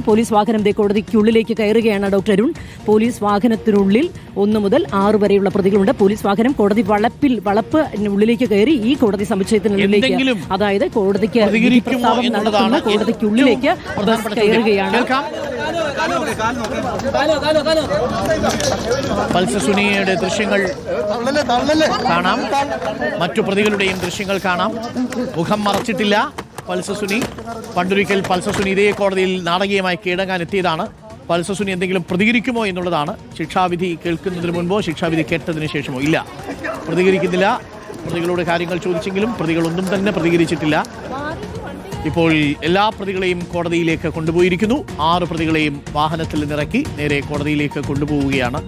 Police വാഹനം കോടതിക്കുള്ളിലേക്ക് കയറുകയാണ് doctor Arun. Police വാഹനത്തിനുള്ളിൽ 1 മുതൽ 6 വരെയുള്ള പ്രതികളുണ്ട്. പോലീസ് വാഹനം കോടതി വളപ്പ് ഉള്ളിലേക്ക് കയറി ഈ കോടതി സമുച്ചയത്തിനുള്ളിലേക്ക്, അതായത് കോടതിക്ക് പ്രസ്താവന നടത്തുന്ന കോടതിക്കുള്ളിലേക്ക് കയറുകയാണ്. പൾസസുനിയുടെ ദൃശ്യങ്ങൾ കാണാം, മറ്റു പ്രതികളുടെയും ദൃശ്യങ്ങൾ കാണാം. മുഖം മറച്ചിട്ടില്ല പൾസസുനി. പണ്ടൊരിക്കൽ പൾസസുനി ഇതേ കോടതിയിൽ നാടകീയമായി കീഴടങ്ങാൻ എത്തിയതാണ്. പൾസസുനി എന്തെങ്കിലും പ്രതികരിക്കുമോ എന്നുള്ളതാണ്. ശിക്ഷാവിധി കേൾക്കുന്നതിന് മുൻപോ ശിക്ഷാവിധി കേട്ടതിന് ശേഷമോ ഇല്ല, പ്രതികരിക്കുന്നില്ല. പ്രതികളോട് കാര്യങ്ങൾ ചോദിച്ചെങ്കിലും പ്രതികളൊന്നും തന്നെ പ്രതികരിച്ചിട്ടില്ല. ഇപ്പോൾ എല്ലാ പ്രതികളെയും കോടതിയിലേക്ക് കൊണ്ടുപോയിരിക്കുന്നു. 6 പ്രതികളെയും വാഹനത്തിൽ നിന്നിറക്കി നേരെ കോടതിയിലേക്ക് കൊണ്ടുപോവുകയാണ്.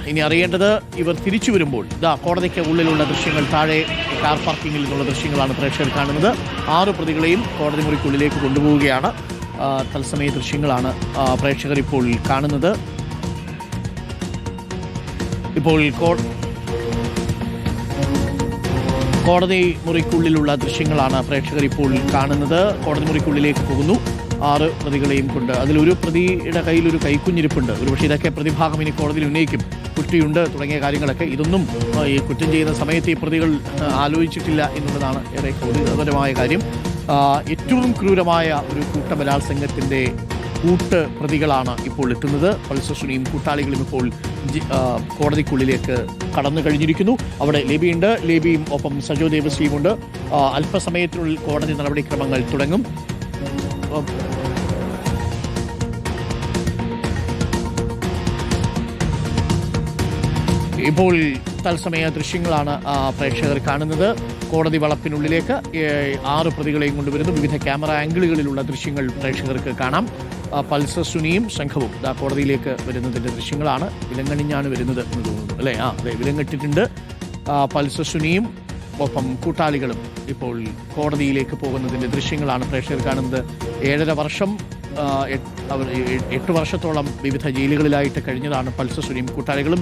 ഇനി അറിയേണ്ടത്, ഇവർ തിരിച്ചു വരുമ്പോൾ കോടതിക്ക് ഉള്ളിലുള്ള ദൃശ്യങ്ങൾ, താഴെ കാർ പാർക്കിങ്ങിൽ നിന്നുള്ള ദൃശ്യങ്ങളാണ് പ്രേക്ഷകർ കാണുന്നത്. 6 പ്രതികളെയും കോടതി മുറിക്കുള്ളിലേക്ക് കൊണ്ടുപോവുകയാണ്. തത്സമയ ദൃശ്യങ്ങളാണ് പ്രേക്ഷകർ ഇപ്പോൾ കാണുന്നത്. ഇപ്പോൾ കോടതി മുറിക്കുള്ളിലുള്ള ദൃശ്യങ്ങളാണ് പ്രേക്ഷകർ ഇപ്പോൾ കാണുന്നത്. കോടതി മുറിക്കുള്ളിലേക്ക് പോകുന്നു 6 പ്രതികളെയും കൊണ്ട്. അതിലൊരു പ്രതിയുടെ കയ്യിൽ ഒരു കൈക്കുഞ്ഞിരിപ്പുണ്ട്. ഒരുപക്ഷെ ഇതൊക്കെ പ്രതിഭാഗം ഇനി കോടതിയിൽ ഉന്നയിക്കും. കുട്ടിയുണ്ട് തുടങ്ങിയ കാര്യങ്ങളൊക്കെ. ഇതൊന്നും ഈ കുറ്റം ചെയ്യുന്ന സമയത്ത് ഈ പ്രതികൾ ആലോചിച്ചിട്ടില്ല എന്നുള്ളതാണ് ഏറെ കൗതുകകരമായ കാര്യം. ഏറ്റവും ക്രൂരമായ ഒരു കൂട്ടബലാത്സംഗത്തിൻ്റെ പ്രതികളാണ് ഇപ്പോൾ എത്തുന്നത്. പൾസസുനിയും കൂട്ടാളികളും ഇപ്പോൾ കോടതിക്കുള്ളിലേക്ക് കടന്നു കഴിഞ്ഞിരിക്കുന്നു. അവിടെ ലേബിയുണ്ട്, ലേബിയും ഒപ്പം സജോ ദേവസ്വിയുമുണ്ട്. അല്പസമയത്തിനുള്ളിൽ കോടതി നടപടിക്രമങ്ങൾ തുടങ്ങും. ഇപ്പോൾ തത്സമയ ദൃശ്യങ്ങളാണ് പ്രേക്ഷകർ കാണുന്നത്. കോടതി വളപ്പിനുള്ളിലേക്ക് 6 പ്രതികളെയും കൊണ്ടുവരുന്നു. വിവിധ ക്യാമറ ആംഗിളുകളിലുള്ള ദൃശ്യങ്ങൾ പ്രേക്ഷകർക്ക് കാണാം. പൾസസുനിയും സംഘവും കോടതിയിലേക്ക് വരുന്നതിൻ്റെ ദൃശ്യങ്ങളാണ്. വിലങ്ങണിഞ്ഞാണ് വരുന്നത് എന്ന് തോന്നുന്നു, അല്ലേ? അതെ, വിലങ്ങിട്ടിട്ടുണ്ട്. പൾസസുനിയും ഒപ്പം കൂട്ടാളികളും ഇപ്പോൾ കോടതിയിലേക്ക് പോകുന്നതിൻ്റെ ദൃശ്യങ്ങളാണ് പ്രേക്ഷകർ കാണുന്നത്. 7.5 വർഷം, 8 വർഷത്തോളം വിവിധ ജയിലുകളിലായിട്ട് കഴിഞ്ഞതാണ് പൾസസുനിയും കൂട്ടാളികളും.